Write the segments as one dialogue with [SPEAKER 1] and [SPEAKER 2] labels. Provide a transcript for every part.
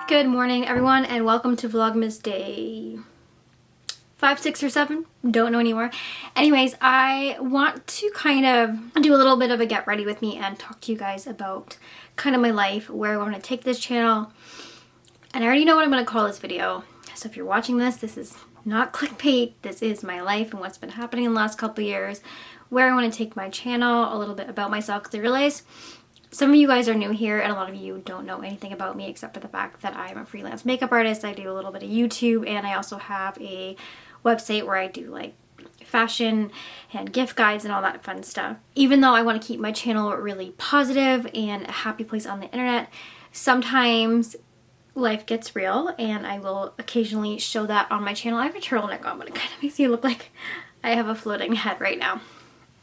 [SPEAKER 1] Good morning, everyone, and welcome to Vlogmas day 5, 6, or 7. Don't know anymore. Anyways, I want to kind of do a little bit of a get ready with me and talk to you guys about kind of my life, where I want to take this channel. And I already know what I'm going to call this video. So if you're watching this, this is not clickbait. This is my life and what's been happening in the last couple of years, where I want to take my channel, a little bit about myself, because I realize some of you guys are new here and a lot of you don't know anything about me except for the fact that I'm a freelance makeup artist. I do a little bit of YouTube, and I also have a website where I do like fashion and gift guides and all that fun stuff. Even though I want to keep my channel really positive and a happy place on the internet, sometimes life gets real and I will occasionally show that on my channel. I have a turtleneck on, but it kind of makes me look like I have a floating head right now.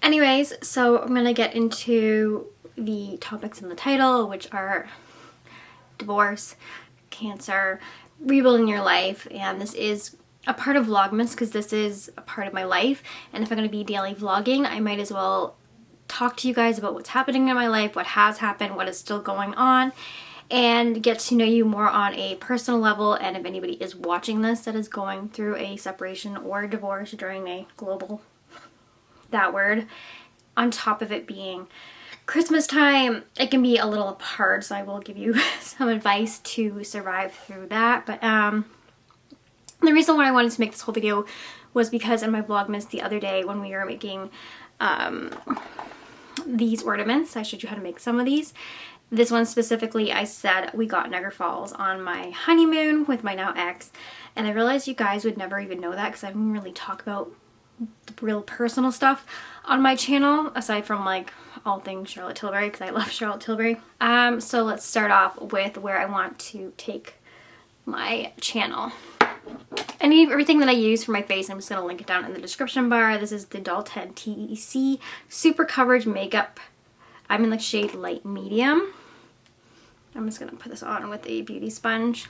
[SPEAKER 1] Anyways, so I'm going to get into the topics in the title, which are divorce, cancer, rebuilding your life, and this is a part of Vlogmas because this is a part of my life, and if I'm going to be daily vlogging, I might as well talk to you guys about what's happening in my life, what has happened, what is still going on, and get to know you more on a personal level. And if anybody is watching this that is going through a separation or divorce during a global, that word, on top of it being Christmas time, it can be a little hard, so I will give you some advice to survive through that. But the reason why I wanted to make this whole video was because in my Vlogmas the other day when we were making these ornaments, I showed you how to make some of these. This one specifically, I said we got Niagara Falls on my honeymoon with my now ex, and I realized you guys would never even know that because I don't really talk about the real personal stuff on my channel, aside from like all things Charlotte Tilbury, because I love Charlotte Tilbury. So let's start off with where I want to take my channel. I need everything that I use for my face. I'm just going to link it down in the description bar. This is the Tint T.C.E Super Coverage Makeup. I'm in the shade Light Medium. I'm just going to put this on with a beauty sponge.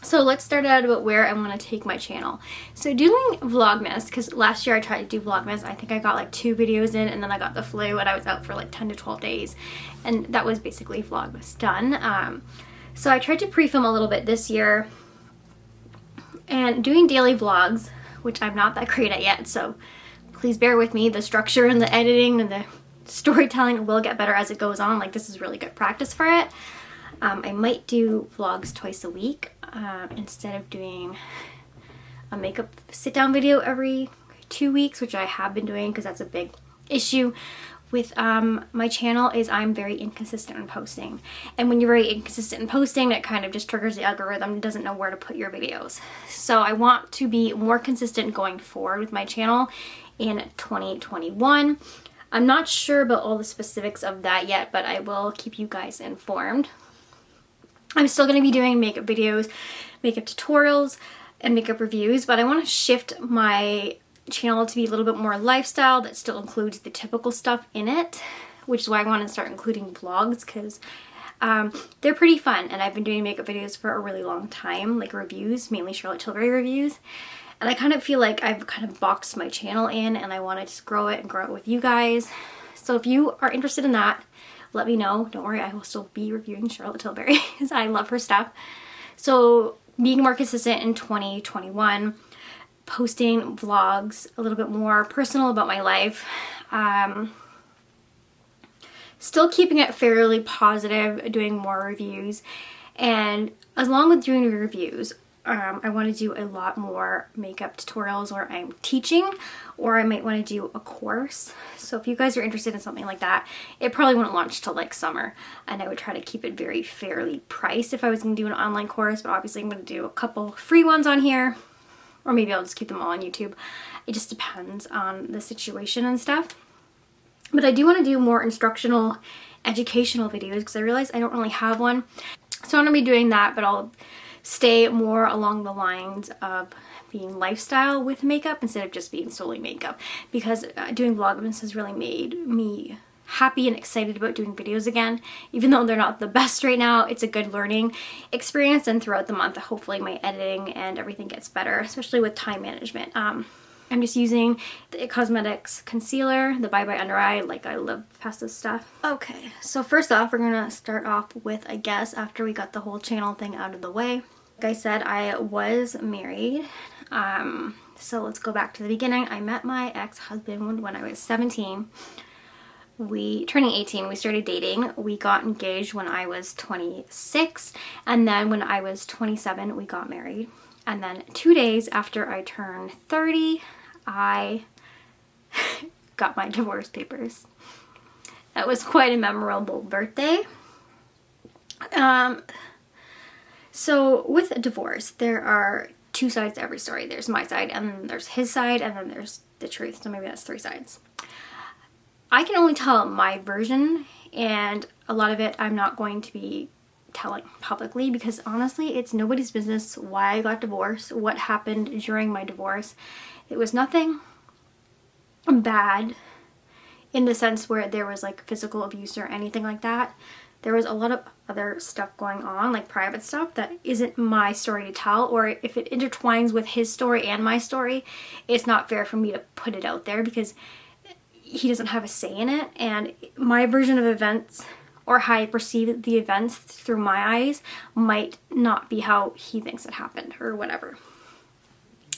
[SPEAKER 1] So let's start out about where I want to take my channel. So doing Vlogmas, because last year I tried to do Vlogmas, I think I got like 2 videos in and then I got the flu and I was out for like 10 to 12 days. And that was basically Vlogmas done. So I tried to pre-film a little bit this year and doing daily vlogs, which I'm not that great at yet, so please bear with me. The structure and the editing and the storytelling will get better as it goes on. Like, this is really good practice for it. I might do vlogs twice a week instead of doing a makeup sit-down video every 2 weeks, which I have been doing because that's a big issue with my channel is I'm very inconsistent in posting. And when you're very inconsistent in posting, it kind of just triggers the algorithm. It doesn't know where to put your videos. So I want to be more consistent going forward with my channel in 2021. I'm not sure about all the specifics of that yet, but I will keep you guys informed. I'm still going to be doing makeup videos, makeup tutorials, and makeup reviews, but I want to shift my channel to be a little bit more lifestyle that still includes the typical stuff in it, which is why I want to start including vlogs, because they're pretty fun, and I've been doing makeup videos for a really long time, like reviews, mainly Charlotte Tilbury reviews, and I kind of feel like I've kind of boxed my channel in and I want to just grow it and grow it with you guys. So if you are interested in that, let me know. Don't worry, I will still be reviewing Charlotte Tilbury because I love her stuff. So being more consistent in 2021, posting vlogs a little bit more personal about my life, still keeping it fairly positive, doing more reviews, and along with doing reviews, I want to do a lot more makeup tutorials where I'm teaching, or I might want to do a course. So if you guys are interested in something like that, it probably wouldn't launch till like summer, and I would try to keep it very fairly priced if I was going to do an online course, but obviously I'm going to do a couple free ones on here, or maybe I'll just keep them all on YouTube. It just depends on the situation and stuff. But I do want to do more instructional, educational videos because I realize I don't really have one. So I'm going to be doing that, but I'll stay more along the lines of being lifestyle with makeup instead of just being solely makeup, because doing Vlogmas has really made me happy and excited about doing videos again. Even though they're not the best right now, it's a good learning experience, and throughout the month hopefully my editing and everything gets better, especially with time management. I'm just using the IT Cosmetics concealer, the Bye Bye Under Eye. Like, I love past this stuff. Okay, so first off, we're gonna start off with a guess after we got the whole channel thing out of the way. Like I said, I was married. So let's go back to the beginning. I met my ex-husband when I was 17. Turning 18, we started dating. We got engaged when I was 26, and then when I was 27, we got married. And then 2 days after I turned 30, I got my divorce papers. That was quite a memorable birthday. So with a divorce, there are two sides to every story. There's my side, and then there's his side, and then there's the truth. So maybe that's three sides. I can only tell my version, and a lot of it I'm not going to be telling publicly, because honestly, it's nobody's business why I got divorced, what happened during my divorce. It was nothing bad in the sense where there was like physical abuse or anything like that. There was a lot of other stuff going on, like private stuff that isn't my story to tell, or if it intertwines with his story and my story, it's not fair for me to put it out there because he doesn't have a say in it, and my version of events, or how I perceive the events through my eyes, might not be how he thinks it happened, or whatever.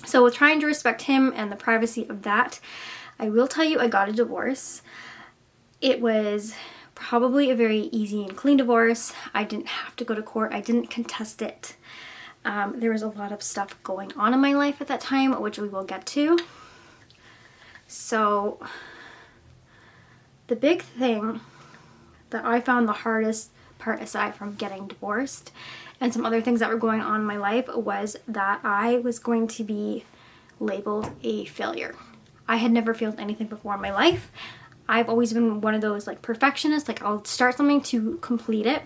[SPEAKER 1] So with trying to respect him and the privacy of that, I will tell you I got a divorce. It was probably a very easy and clean divorce. I didn't have to go to court. I didn't contest it. There was a lot of stuff going on in my life at that time, which we will get to. So the big thing that I found the hardest part, aside from getting divorced and some other things that were going on in my life, was that I was going to be labeled a failure. I had never failed anything before in my life. I've always been one of those like perfectionists, like I'll start something to complete it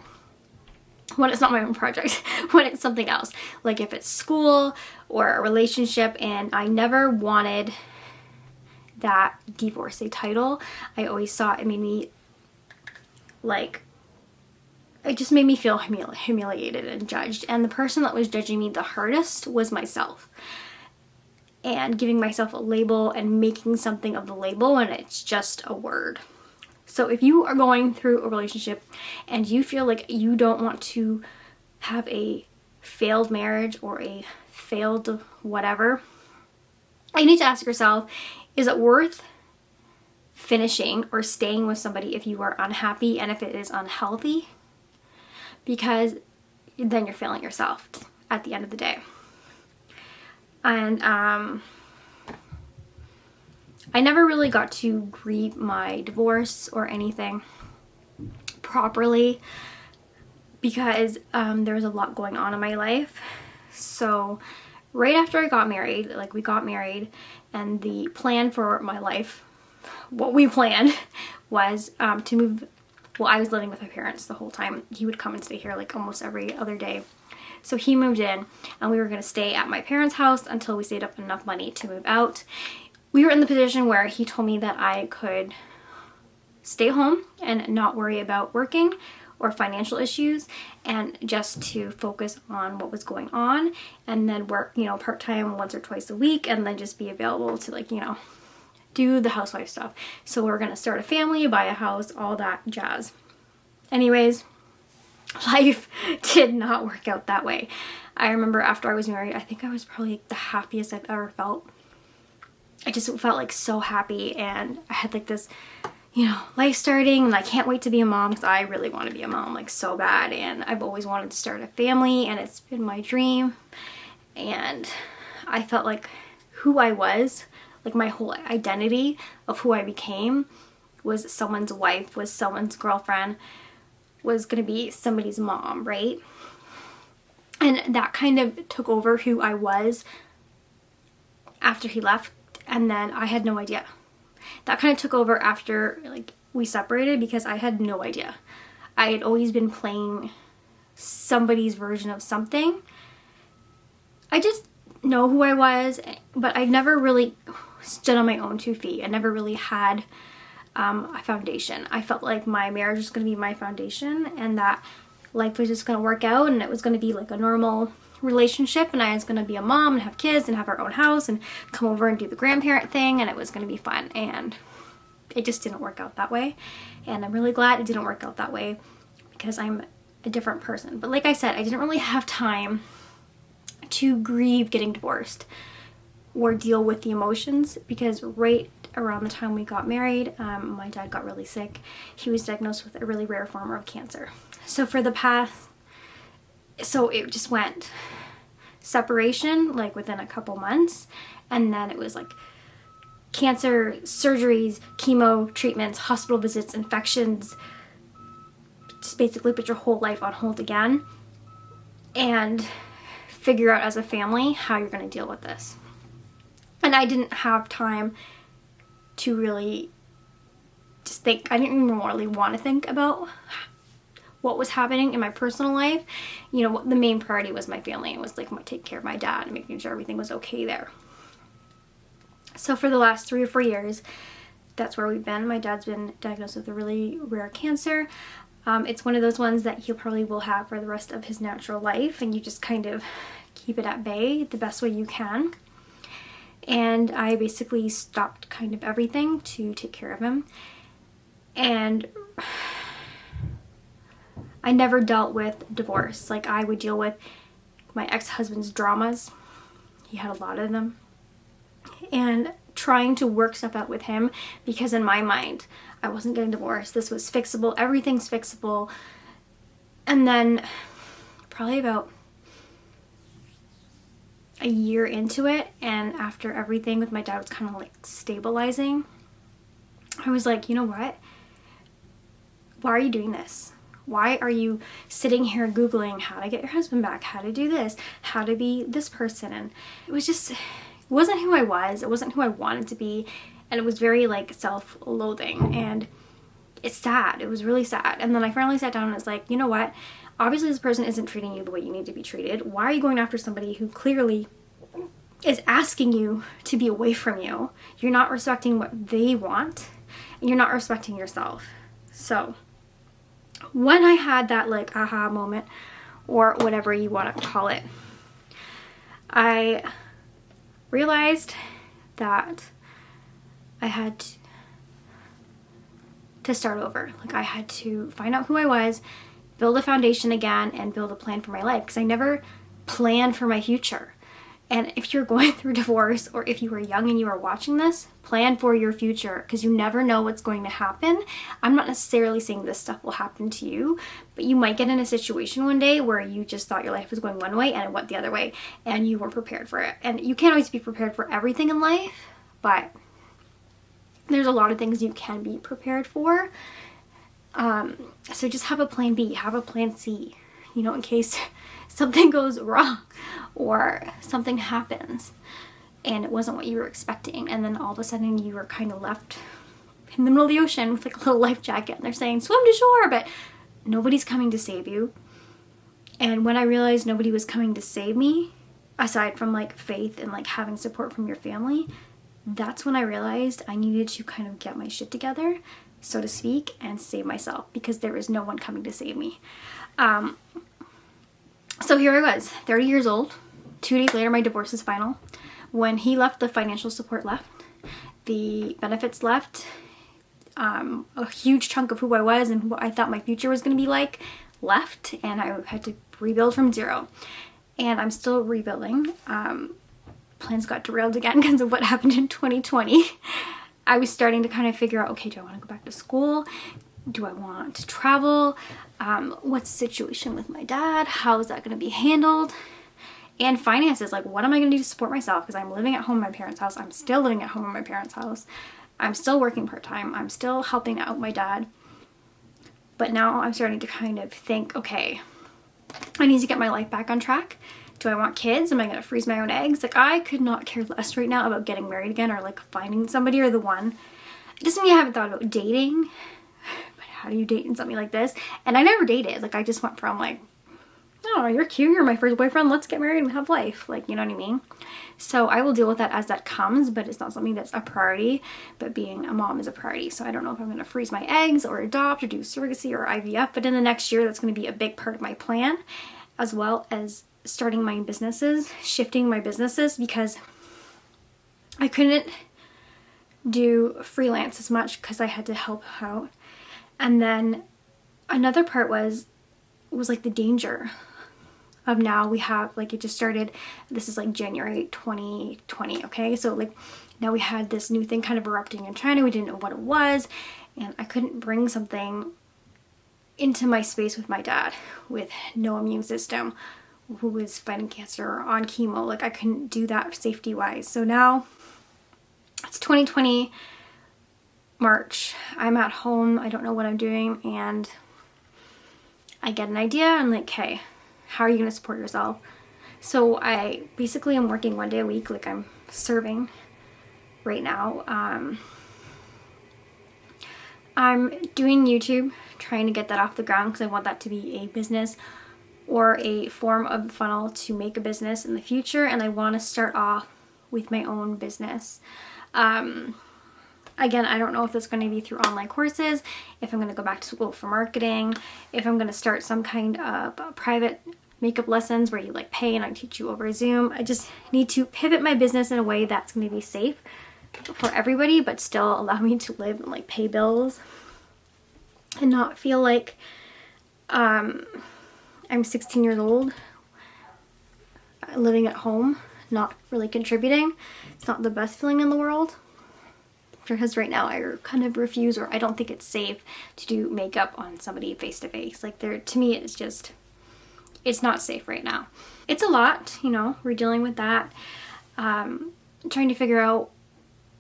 [SPEAKER 1] when it's not my own project, when it's something else. Like if it's school or a relationship, and I never wanted that divorcee title. I always thought it made me like, it just made me feel humiliated and judged. And the person that was judging me the hardest was myself. And giving myself a label and making something of the label when it's just a word. So if you are going through a relationship and you feel like you don't want to have a failed marriage or a failed whatever, you need to ask yourself, is it worth finishing or staying with somebody if you are unhappy and if it is unhealthy? Because then you're failing yourself at the end of the day. And I never really got to grieve my divorce or anything properly because there was a lot going on in my life. So right after I got married, like we got married, and the plan for my life, what we planned was to move. Well, I was living with my parents the whole time. He would come and stay here like almost every other day. So he moved in, and we were going to stay at my parents' house until we saved up enough money to move out. We were in the position where he told me that I could stay home and not worry about working or financial issues, and just to focus on what was going on, and then work, you know, part-time once or twice a week, and then just be available to, like, you know, do the housewife stuff. So we're going to start a family, buy a house, all that jazz. Anyways, life did not work out that way. I remember after I was married, I think I was probably the happiest I've ever felt. I just felt like so happy, and I had like this, you know, life starting, and I can't wait to be a mom because I really want to be a mom like so bad, and I've always wanted to start a family, and it's been my dream. And I felt like who I was, like my whole identity of who I became, was someone's wife, was someone's girlfriend, was going to be somebody's mom, right? And that kind of took over who I was after he left, and then I had no idea. That kind of took over after like we separated, because I had no idea. I had always been playing somebody's version of something. I just know who I was, but I never really stood on my own 2 feet. I never really had a foundation. I felt like my marriage was going to be my foundation, and that life was just going to work out, and it was going to be like a normal relationship, and I was going to be a mom and have kids and have our own house and come over and do the grandparent thing, and it was going to be fun. And it just didn't work out that way. And I'm really glad it didn't work out that way because I'm a different person. But like I said, I didn't really have time to grieve getting divorced or deal with the emotions, because right around the time we got married, my dad got really sick. He was diagnosed with a really rare form of cancer. So it just went separation like within a couple months, and then it was like cancer, surgeries, chemo treatments, hospital visits, infections, just basically put your whole life on hold again and figure out as a family how you're going to deal with this. And I didn't have time to really just think. I didn't even really want to think about what was happening in my personal life. You know, the main priority was my family. It was like taking care of my dad and making sure everything was okay there. So for the last 3 or 4 years, that's where we've been. My dad's been diagnosed with a really rare cancer. It's one of those ones that he probably will have for the rest of his natural life, and you just kind of keep it at bay the best way you can. And I basically stopped kind of everything to take care of him. And I never dealt with divorce. Like, I would deal with my ex-husband's dramas. He had a lot of them. And trying to work stuff out with him, because in my mind, I wasn't getting divorced. This was fixable. Everything's fixable. And then probably about a year into it, and after everything with my dad was kind of like stabilizing, I was like, you know what? Why are you doing this? Why are you sitting here Googling how to get your husband back, how to do this, how to be this person? And it was just, it wasn't who I was. It wasn't who I wanted to be. And it was very like self-loathing, and it's sad. It was really sad. And then I finally sat down and was like, you know what? Obviously this person isn't treating you the way you need to be treated. Why are you going after somebody who clearly is asking you to be away from you? You're not respecting what they want, and you're not respecting yourself. So when I had that like aha moment, or whatever you want to call it, I realized that I had to start over. Like, I had to find out who I was, build a foundation again, and build a plan for my life, because I never planned for my future. And if you're going through divorce, or if you are young and you are watching this, plan for your future, because you never know what's going to happen. I'm not necessarily saying this stuff will happen to you, but you might get in a situation one day where you just thought your life was going one way and it went the other way, and you weren't prepared for it. And you can't always be prepared for everything in life, but there's a lot of things you can be prepared for. So just have a plan B, have a plan C, you know, in case something goes wrong or something happens and it wasn't what you were expecting, and then all of a sudden you were kind of left in the middle of the ocean with like a little life jacket, and they're saying swim to shore, but nobody's coming to save you. And when I realized nobody was coming to save me, aside from like faith and like having support from your family, that's when I realized I needed to kind of get my shit together, so to speak, and save myself, because there is no one coming to save me. So here I was, 30 years old. 2 days later, my divorce is final. When he left, the financial support left. The benefits left. A huge chunk of who I was and what I thought my future was going to be like left. And I had to rebuild from zero. And I'm still rebuilding. Plans got derailed again because of what happened in 2020. I was starting to kind of figure out, okay, do I want to go back to school? Do I want to travel? What's the situation with my dad? How is that going to be handled? And finances, like, what am I going to do to support myself? Because I'm living at home in my parents' house. I'm still living at home in my parents' house. I'm still working part-time. I'm still helping out my dad. But now I'm starting to kind of think, okay, I need to get my life back on track. Do I want kids? Am I going to freeze my own eggs? Like, I could not care less right now about getting married again, or like finding somebody or the one. It doesn't mean I haven't thought about dating, but how do you date in something like this? And I never dated. Like, I just went from like, oh, you're cute, you're my first boyfriend, let's get married and have life. Like, you know what I mean? So I will deal with that as that comes, but it's not something that's a priority. But being a mom is a priority. So I don't know if I'm going to freeze my eggs or adopt or do surrogacy or IVF, but in the next year, that's going to be a big part of my plan, as well as starting my businesses, shifting my businesses, because I couldn't do freelance as much because I had to help out. And then another part was like the danger of now we have, like, it just started, this is like January 2020, okay? So like now we had this new thing kind of erupting in China. We didn't know what it was, and I couldn't bring something into my space with my dad with no immune system, who was fighting cancer or on chemo. Like, I couldn't do that safety wise. So now it's 2020 March. I'm at home. I don't know what I'm doing, and I get an idea. I'm like, hey, how are you going to support yourself? So I basically am working 1 day a week. Like, I'm serving right now. I'm doing YouTube, trying to get that off the ground because I want that to be a business or a form of funnel to make a business in the future. And I want to start off with my own business. Again, I don't know if it's going to be through online courses, if I'm going to go back to school for marketing, if I'm going to start some kind of private makeup lessons where you like pay and I teach you over Zoom. I just need to pivot my business in a way that's going to be safe for everybody, but still allow me to live and like pay bills and not feel like I'm 16 years old living at home, not really contributing. It's not the best feeling in the world, because right now I kind of refuse, or I don't think it's safe to do makeup on somebody face to face. Like, to me, it's just, it's not safe right now. It's a lot, you know, we're dealing with that. Trying to figure out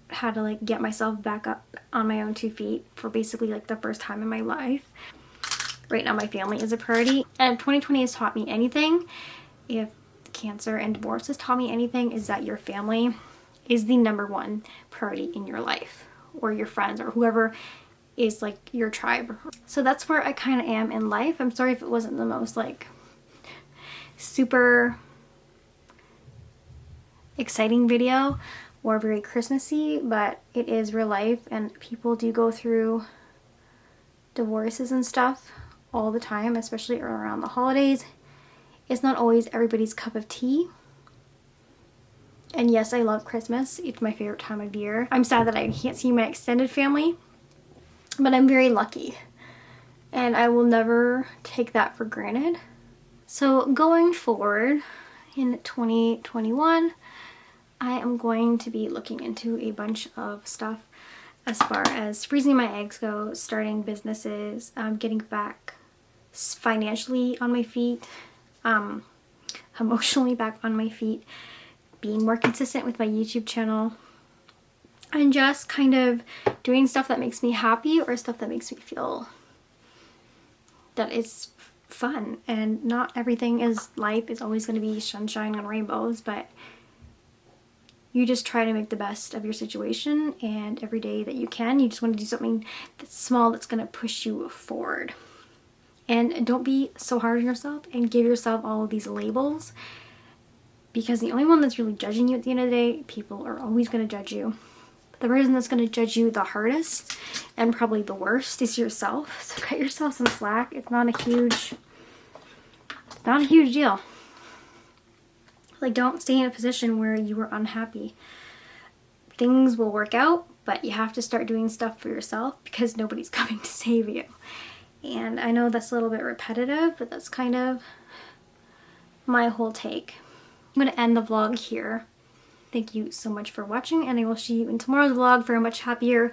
[SPEAKER 1] how to like get myself back up on my own 2 feet for basically like the first time in my life. Right now my family is a priority, and if 2020 has taught me anything, if cancer and divorce has taught me anything, is that your family is the #1 priority in your life, or your friends, or whoever is like your tribe. So that's where I kind of am in life. I'm sorry if it wasn't the most like super exciting video or very Christmassy, but it is real life, and people do go through divorces and stuff all the time, especially around the holidays. It's not always everybody's cup of tea. And yes, I love Christmas. It's my favorite time of year. I'm sad that I can't see my extended family, but I'm very lucky, and I will never take that for granted. So going forward in 2021, I am going to be looking into a bunch of stuff as far as freezing my eggs go, starting businesses, getting back financially on my feet, emotionally back on my feet, being more consistent with my YouTube channel, and just kind of doing stuff that makes me happy, or stuff that makes me feel that it's fun. And not everything is life is always going to be sunshine and rainbows, but you just try to make the best of your situation, and every day that you can, you just want to do something that's small that's going to push you forward. And don't be so hard on yourself and give yourself all of these labels, because the only one that's really judging you at the end of the day, people are always going to judge you. The person that's going to judge you the hardest and probably the worst is yourself. So cut yourself some slack. It's not a huge deal. Like, don't stay in a position where you are unhappy. Things will work out, but you have to start doing stuff for yourself, because nobody's coming to save you. And I know that's a little bit repetitive, but that's kind of my whole take. I'm going to end the vlog here. Thank you so much for watching, and I will see you in tomorrow's vlog for a much happier,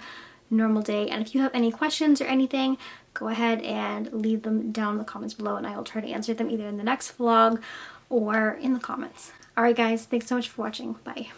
[SPEAKER 1] normal day. And if you have any questions or anything, go ahead and leave them down in the comments below, and I will try to answer them either in the next vlog or in the comments. Alright guys, thanks so much for watching. Bye.